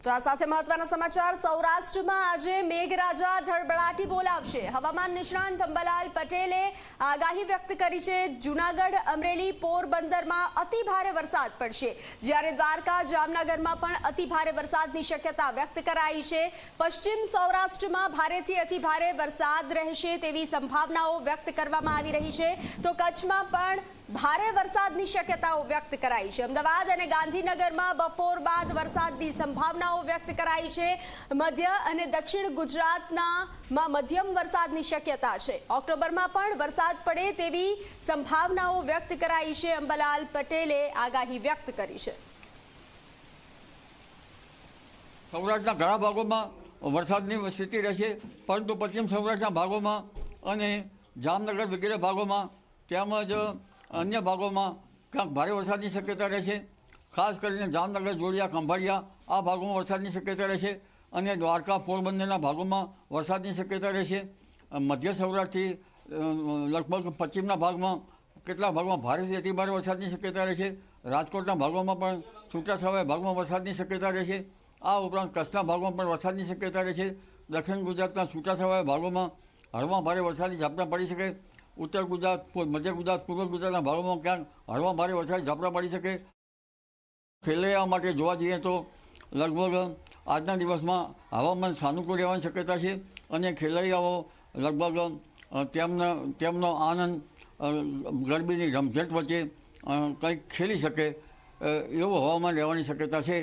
તો આ સાથે મહત્વના સમાચાર સૌરાષ્ટ્રમાં આજે મેઘરાજા ધડબડાટી બોલાવશે હવામાન નિષ્ણાંત અંબાલાલ પટેલે આગાહી વ્યક્ત કરી છે। જૂનાગઢ અમરેલી પોરબંદરમાં અતિ ભારે વરસાદ પડશે જ્યારે દ્વારકા જામનગરમાં પણ અતિ ભારે વરસાદની શક્યતા વ્યક્ત કરાઈ છે। પશ્ચિમ સૌરાષ્ટ્રમાં ભારેથી અતિ ભારે વરસાદ રહેશે તેવી સંભાવનાઓ વ્યક્ત કરવામાં આવી રહી છે તો કચ્છમાં પણ ભારે વરસાદની શક્યતાઓ વ્યક્ત કરાઈ છે। અમદાવાદ અને ગાંધીનગરમાં બપોર બાદ વરસાદની સંભાવનાઓ વ્યક્ત કરાઈ છે। મધ્ય અને દક્ષિણ ગુજરાતમાં મધ્યમ વરસાદની શક્યતા છે। ઓક્ટોબરમાં પણ વરસાદ પડે તેવી સંભાવનાઓ વ્યક્ત કરાઈ છે। અંબાલાલ પટેલે આગાહી વ્યક્ત કરી છે। સૌરાષ્ટ્રના ઘણા ભાગોમાં વરસાદની સ્થિતિ રહેશે, પરંતુ પશ્ચિમ સૌરાષ્ટ્રના ભાગોમાં અને જામનગર વગેરે ભાગોમાં તેમજ અન્ય ભાગોમાં ક્યાંક ભારે વરસાદની શક્યતા રહેશે। ખાસ કરીને જામનગર, જોડિયા, ખંભાળિયા આ ભાગોમાં વરસાદની શક્યતા રહેશે અને દ્વારકા, પોરબંદરના ભાગોમાં વરસાદની શક્યતા રહેશે। મધ્ય સૌરાષ્ટ્રથી લગભગ પશ્ચિમના ભાગમાં કેટલાક ભાગમાં ભારેથી અતિ ભારે વરસાદની શક્યતા રહેશે। રાજકોટના ભાગોમાં પણ છૂટાછવાયા ભાગમાં વરસાદની શક્યતા રહેશે। આ ઉપરાંત કચ્છના ભાગમાં પણ વરસાદની શક્યતા રહેશે। દક્ષિણ ગુજરાતના છૂટાછવાયા ભાગોમાં હળવા ભારે વરસાદી ઝાપટા પડી શકે। ઉત્તર ગુજરાત, મધ્ય ગુજરાત, પૂર્વ ગુજરાતના ભાગોમાં ક્યાંક હળવા ભારે વરસાદી ઝાપટા પડી શકે। ખેલૈયા માટે જોવા જઈએ તો લગભગ આજના દિવસમાં હવામાન સાનુકૂળ રહેવાની શક્યતા છે અને ખેલૈયાઓ લગભગ તેમનો આનંદ ગરમીની રમઝટ વચ્ચે કંઈક ખેલી શકે એવું હવામાન રહેવાની શક્યતા છે।